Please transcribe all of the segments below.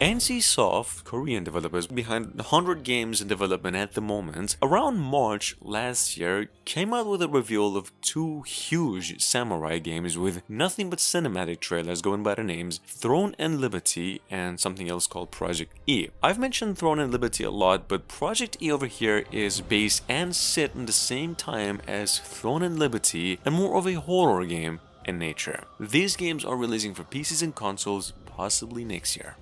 NCSoft, Korean developers behind 100 games in development at the moment, around March last year came out with a reveal of two huge samurai games with nothing but cinematic trailers going by the names Throne and Liberty and something else called Project E. I've mentioned Throne and Liberty a lot, but Project E over here is based and set in the same time as Throne and Liberty and more of a horror game in nature. These games are releasing for PCs and consoles possibly next year.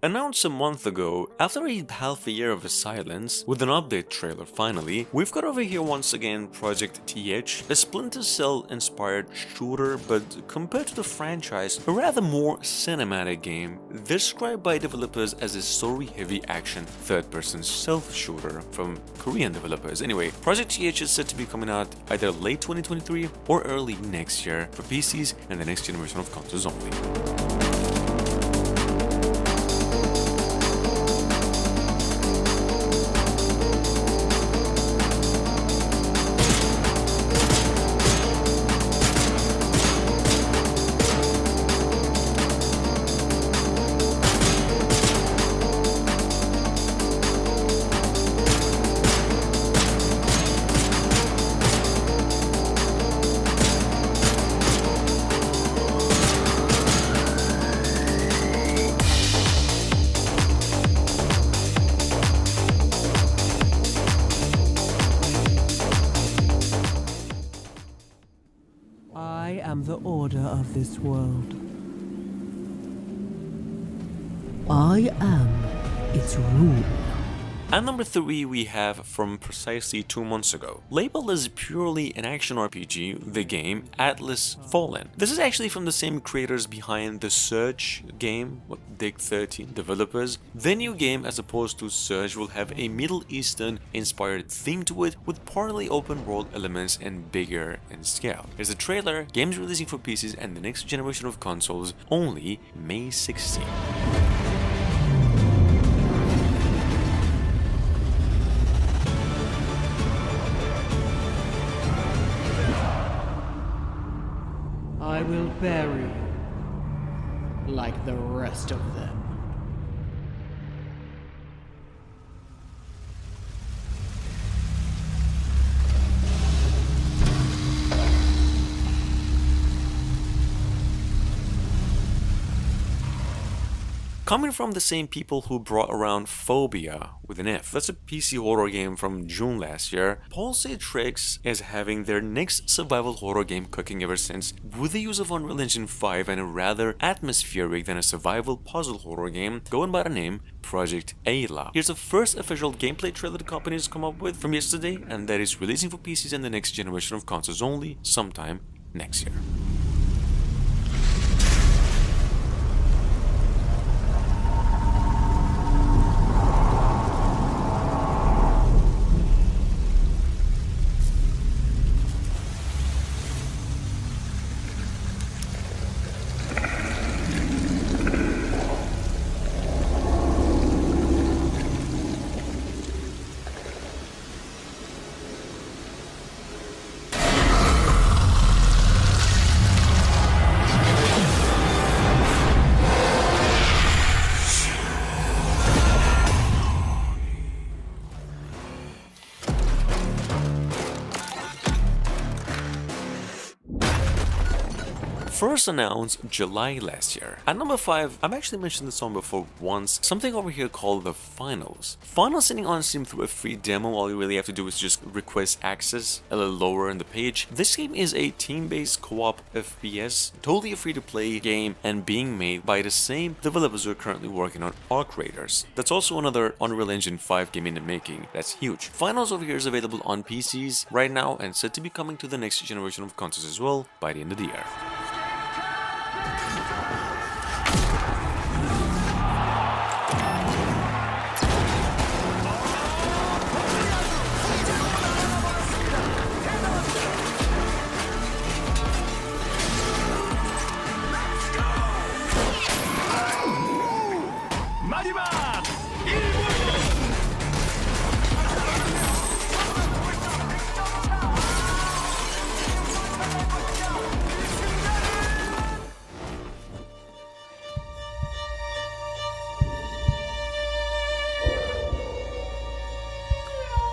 Announced a month ago, after half a year of silence, with an update trailer finally, we've got over here once again Project TH, a Splinter Cell inspired shooter, but compared to the franchise, a rather more cinematic game, described by developers as a story-heavy action third-person stealth shooter from Korean developers. Anyway, Project TH is set to be coming out either late 2023 or early next year for PCs and the next generation of consoles only. I am the order of this world. I am its rule. At number 3 we have from precisely 2 months ago. Labeled as purely an action RPG, the game Atlas Fallen. This is actually from the same creators behind the Surge game, Dig 13 developers. The new game, as opposed to Surge, will have a Middle Eastern inspired theme to it with partly open world elements and bigger in scale. Here's a trailer, games releasing for PCs and the next generation of consoles only May 16. I will bury you like the rest of them. Coming from the same people who brought around Phobia with an F, that's a PC horror game from June last year, Pulsatrix is having their next survival horror game cooking ever since, with the use of Unreal Engine 5 and a rather atmospheric than a survival puzzle horror game going by the name Project Ayla. Here's the first official gameplay trailer the company has come up with from yesterday, and that is releasing for PCs and the next generation of consoles only sometime next year. first announced July last year. At number 5, I've actually mentioned this song before once, something over here called the Finals. Finals sitting on Steam through a free demo. All you really have to do is just request access a little lower in the page. This game is a team-based co-op FPS, totally a free-to-play game and being made by the same developers who are currently working on ARKHAM. That's also another Unreal Engine 5 game in the making. That's huge. Finals over here is available on PCs right now and said to be coming to the next generation of consoles as well by the end of the year.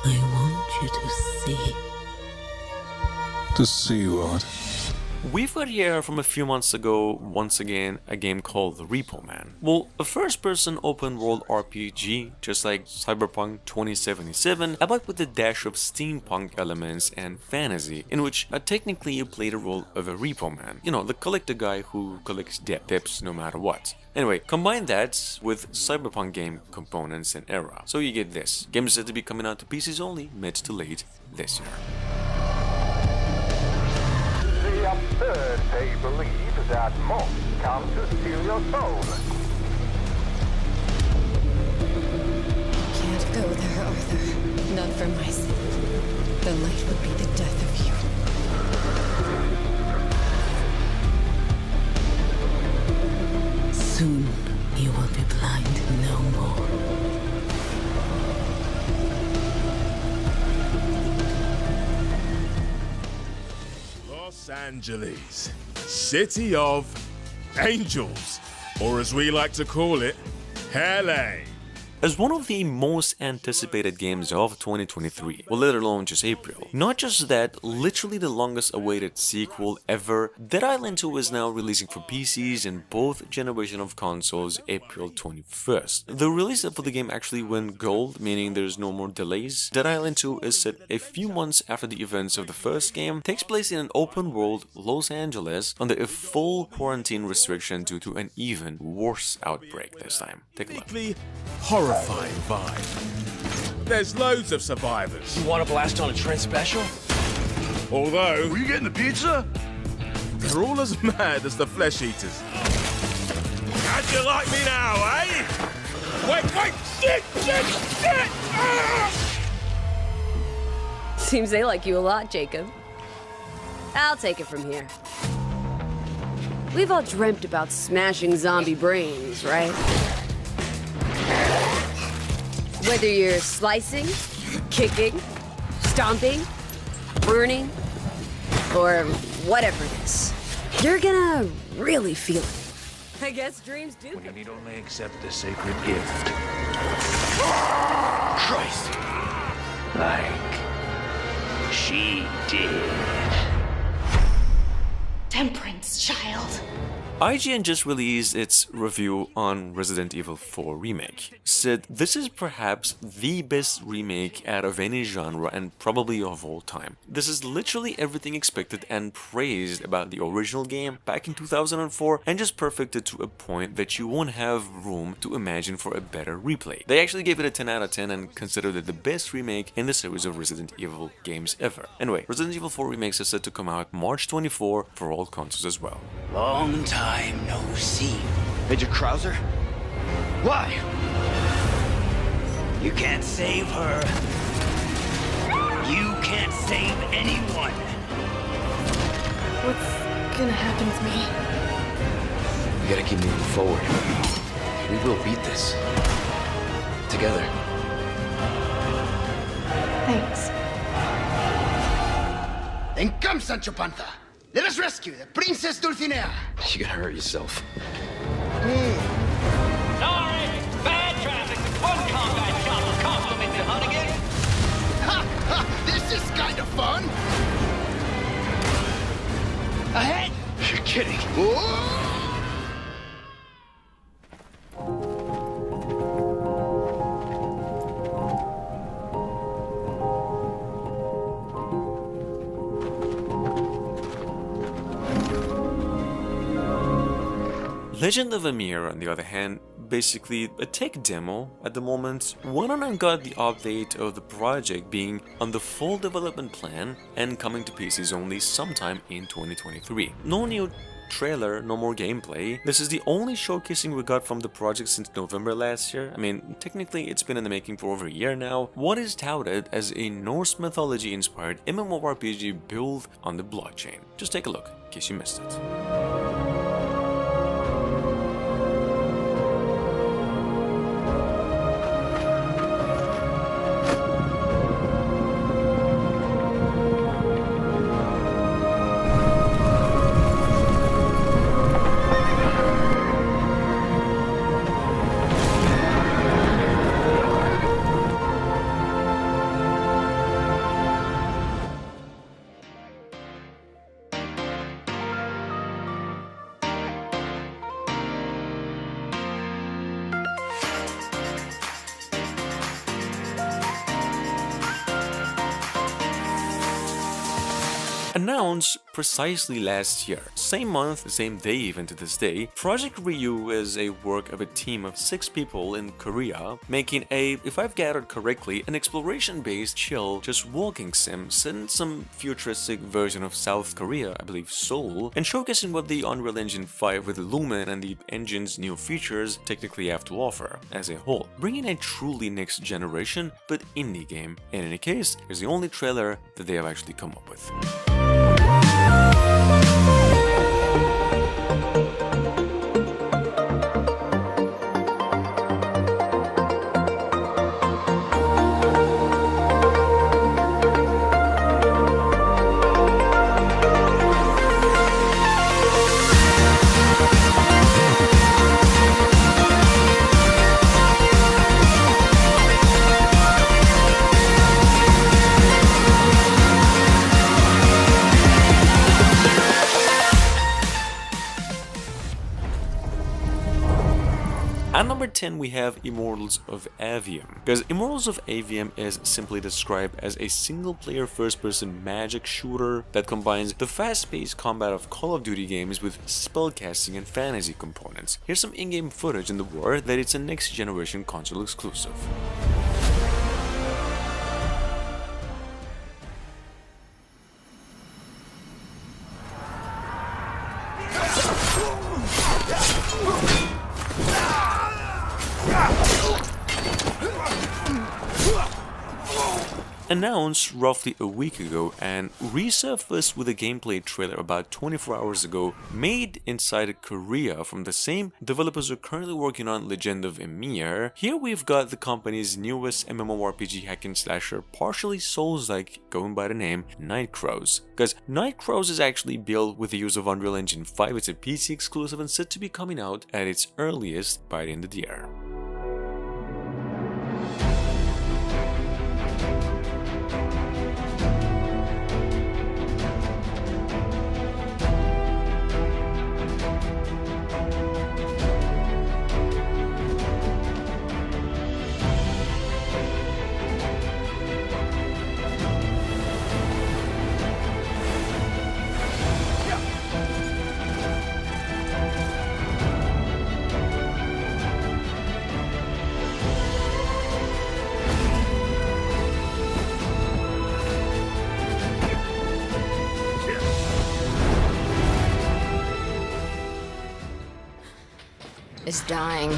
I want you to see. To see what? We've got here from a few months ago, once again, a game called Repo Man. Well, a first-person open-world RPG, just like Cyberpunk 2077, but with a dash of steampunk elements and fantasy, in which technically you play the role of a Repo Man. You know, the collector guy who collects debts no matter what. Anyway, combine that with Cyberpunk game components and era. So you get this. Game is said to be coming out to PCs only mid to late this year. The absurd they believe that monks come to steal your soul. Can't go there, Arthur. Not for my sake. The light would be the death of you. Soon you will be blind no more. Los Angeles, City of Angels, or as we like to call it, LA. As one of the most anticipated games of 2023, well, let alone just April. Not just that, literally the longest awaited sequel ever, Dead Island 2 is now releasing for PCs in both generation of consoles April 21st. The release date for the game actually went gold, meaning there's no more delays. Dead Island 2 is set a few months after the events of the first game, takes place in an open world Los Angeles under a full quarantine restriction due to an even worse outbreak this time. Take a look. Uniquely horrifying vibe. There's loads of survivors. You want to blast on a Trent special? Although, Were you getting the pizza? they're all as mad as the flesh eaters. How'd you like me now, eh? Wait, shit! Ah! Seems they like you a lot, Jacob. I'll take it from here. We've all dreamt about smashing zombie brains, right? Whether you're slicing, kicking, stomping, burning, or whatever it is, you're gonna really feel it. I guess dreams do. When you need only accept the sacred gift. Christ! Like she did. Temperance, child. IGN just released its review on Resident Evil 4 Remake. Said this is perhaps the best remake out of any genre and probably of all time. This is literally everything expected and praised about the original game back in 2004 and just perfected to a point that you won't have room to imagine for a better replay. They actually gave it a 10 out of 10 and considered it the best remake in the series of Resident Evil games ever. Anyway, Resident Evil 4 Remakes is set to come out March 24 for all consoles as well. Long time no see. Major Krauser? Why? You can't save her. You can't save anyone. What's gonna happen to me? We gotta keep moving forward. We will beat this. Together. Thanks. Then come, Sancho Panza. Let us rescue the Princess Dulcinea. You're gonna hurt yourself. Sorry, bad traffic. One combat shop will compliment you, Hunnigan. Ha! Ha! This is kind of fun. Ahead! You're kidding. Legend of Emir, on the other hand, basically a tech demo at the moment, went on and got the update of the project being on the full development plan and coming to PCs only sometime in 2023. No new trailer, no more gameplay. This is the only showcasing we got from the project since November last year. I mean, technically it's been in the making for over a year now. What is touted as a Norse mythology inspired MMORPG built on the blockchain. Just take a look in case you missed it. Announced precisely last year, same month, same day even to this day, Project Ryu is a work of a team of 6 people in Korea, making a, if I've gathered correctly, an exploration-based chill, just walking sim set in some futuristic version of South Korea, I believe Seoul, and showcasing what the Unreal Engine 5 with Lumen and the engine's new features technically have to offer as a whole, bringing a truly next generation but indie game. In any case, here's the only trailer that they have actually come up with. At number 10 we have Immortals of Avium, because Immortals of Avium is simply described as a single-player first-person magic shooter that combines the fast-paced combat of Call of Duty games with spellcasting and fantasy components. Here's some in-game footage in the word that it's a next-generation console exclusive. Announced roughly a week ago and resurfaced with a gameplay trailer about 24 hours ago, made inside Korea from the same developers who are currently working on Legend of Emir. Here we've got the company's newest MMORPG hack and slasher, partially Souls-like, going by the name Nightcrows. Because Nightcrows is actually built with the use of Unreal Engine 5, it's a PC exclusive and set to be coming out at its earliest by the end of the year. Is dying.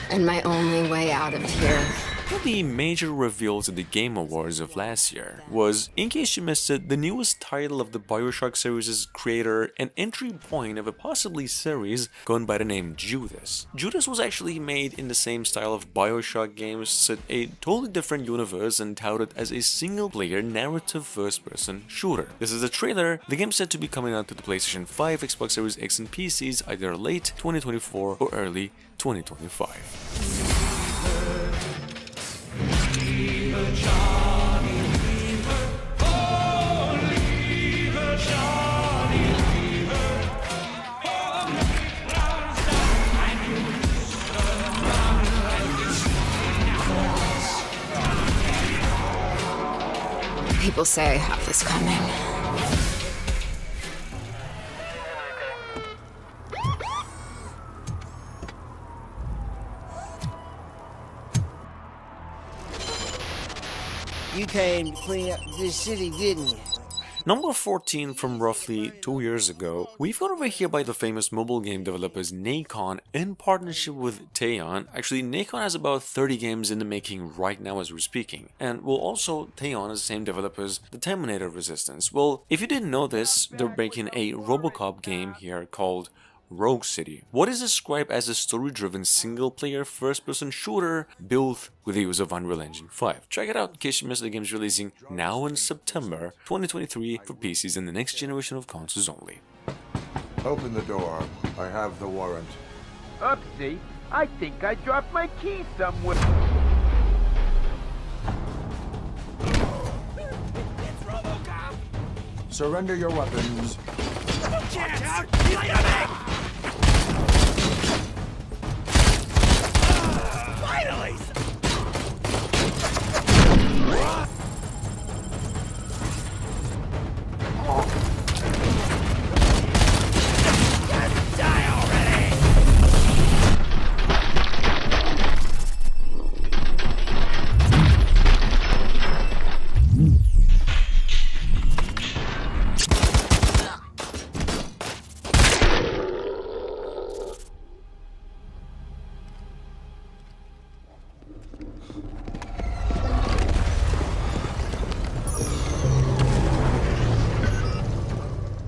And my only way out of here. One of the major reveals at the Game Awards of last year was, in case you missed it, the newest title of the BioShock series' creator, an entry point of a possibly series going by the name Judas. Judas was actually made in the same style of BioShock games, set a totally different universe and touted as a single-player narrative first-person shooter. This is a trailer. The game's said to be coming out to the PlayStation 5, Xbox Series X and PCs either late 2024 or early 2025. Johnny Lever, oh, Lever Johnny. People say I have this coming. You came to clean up this city, didn't you? Number 14 from roughly 2 years ago, we've got over here by the famous mobile game developers Nacon in partnership with Teon. Actually, Nacon has about 30 games in the making right now as we're speaking. And well, also Teon is the same developers, the Terminator Resistance. Well, if you didn't know this, they're making a Robocop game here called Rogue City. What is described as a story-driven single-player first-person shooter built with the use of Unreal Engine 5. Check it out in case you missed the game's releasing now in September 2023 for PCs and the next generation of consoles only. Open the door. I have the warrant. Oopsie, I think I dropped my key somewhere. It's RoboCop! Surrender your weapons. Watch out! He's coming! Finally! Just die already!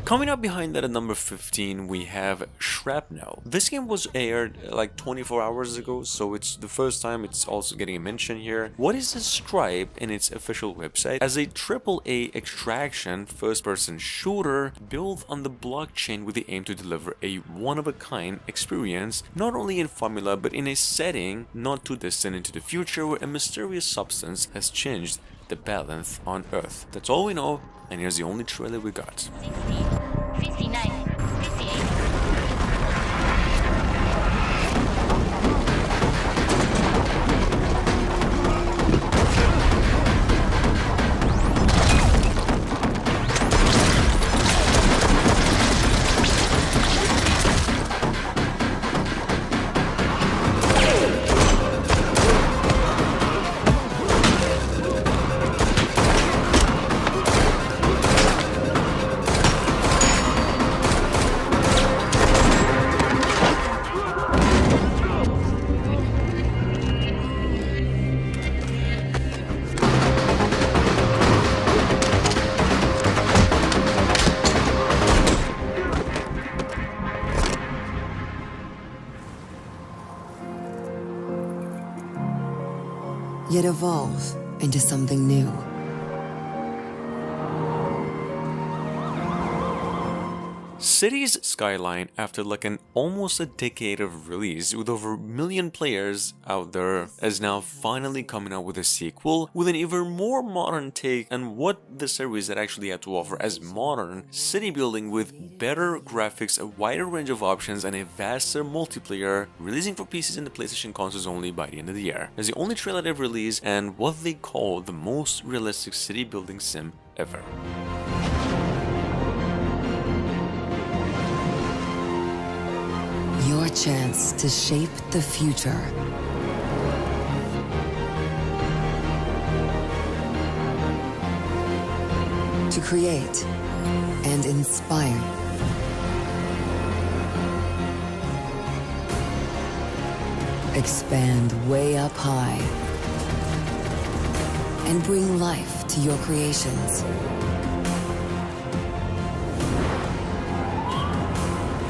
Coming up behind that at number 15, we have Shrapnel. This game was aired like 24 hours ago, so it's the first time it's also getting a mention here. What is described in its official website as a AAA extraction first-person shooter built on the blockchain with the aim to deliver a one-of-a-kind experience, not only in formula but in a setting not too distant into the future where a mysterious substance has changed the balance on Earth. That's all we know, and here's the only trailer we got. 59, 58. Yet evolve into something new. Cities Skyline, after like almost a decade of release with over 1 million players out there, is now finally coming out with a sequel with an even more modern take on what the series had actually had to offer as modern city building with better graphics, a wider range of options, and a vaster multiplayer, releasing for PCs and the PlayStation consoles only by the end of the year. It's the only trailer they've released and what they call the most realistic city building sim ever. Your chance to shape the future. To create and inspire. Expand way up high. And bring life to your creations.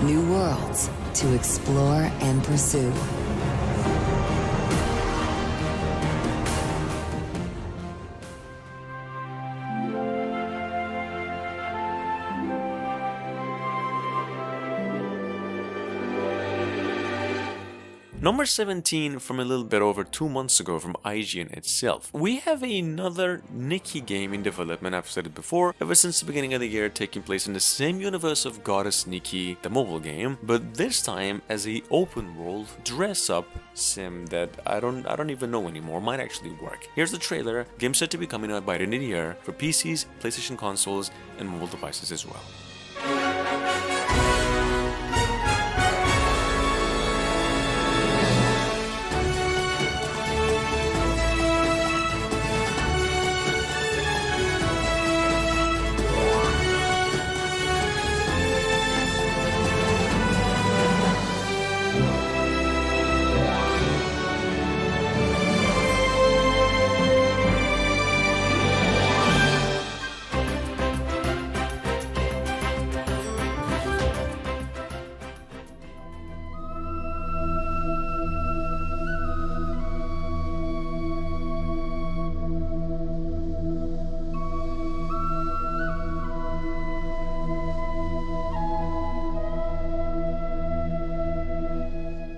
New worlds to explore and pursue. Number 17 from a little bit over 2 months ago from IGN itself. We have another Nikki game in development. I've said it before, ever since the beginning of the year, taking place in the same universe of Goddess Nikki, the mobile game, but this time as a open world dress-up sim that I don't even know anymore might actually work. Here's the trailer. Game set to be coming out by the end of the year for PCs, PlayStation consoles, and mobile devices as well.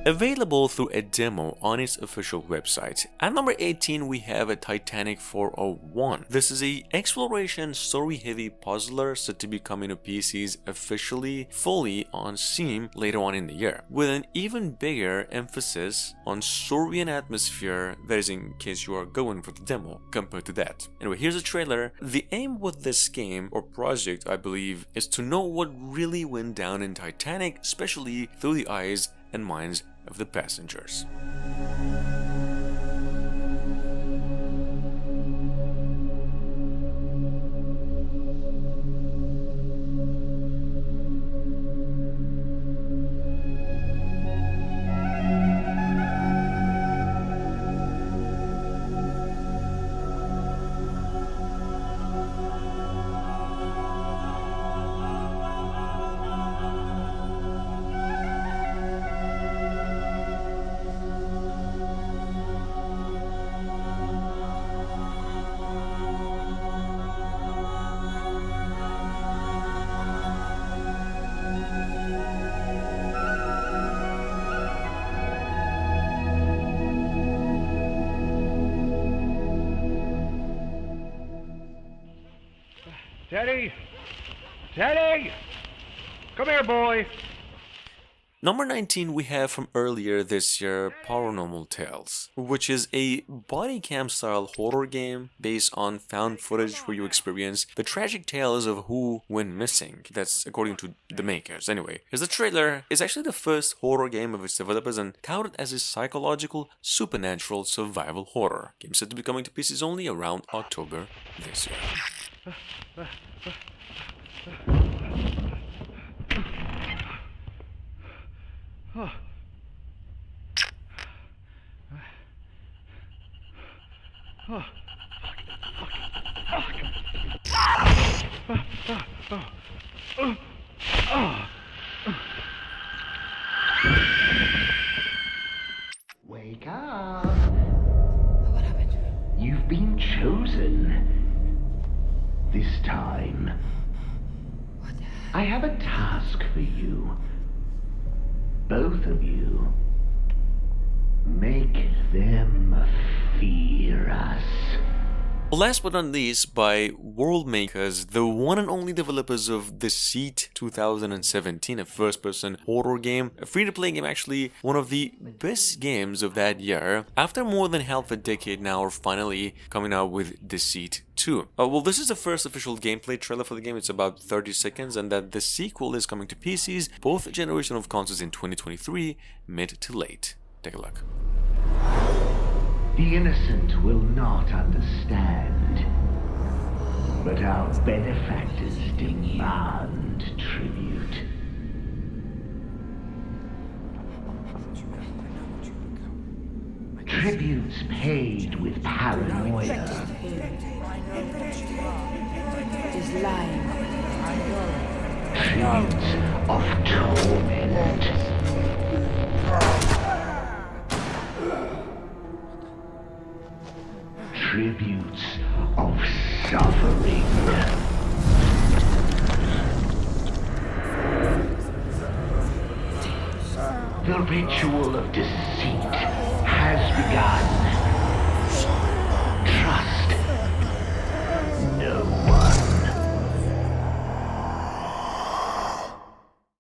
Available through a demo on its official website. At number 18 we have a Titanic 401. This is a exploration story-heavy puzzler set to be coming to PCs officially fully on Steam later on in the year, with an even bigger emphasis on story and atmosphere. That is in case you are going for the demo compared to that. Anyway, here's a trailer. The aim with this game or project, I believe, is to know what really went down in Titanic, especially through the eyes and minds of the passengers. Teddy! Teddy! Come here, boy! Number 19 we have from earlier this year, Paranormal Tales, which is a body cam style horror game based on found footage where you experience the tragic tales of who went missing. That's according to the makers. Anyway, here's the trailer. It's actually the first horror game of its developers and touted as a psychological, supernatural survival horror. Game set to be coming to PCs only around October this year. Oh. Oh. Wake up. What happened? You've been chosen. This time. What? I have a task for you. Both of you. Make them fear us. Last but not least, by world makers, the one and only developers of Deceit 2017, a first-person horror game, a free-to-play game, actually one of the best games of that year. After more than half a decade now, we're finally coming out with Deceit 2. Well, this is the first official gameplay trailer for the game. It's about 30 seconds, and that the sequel is coming to PCs, both generation of consoles in 2023, mid to late. Take a look. The innocent will not understand, but our benefactors demand tribute. Tributes paid with paranoia. He's lying. Tributes of torment. Tributes of suffering. The ritual of deceit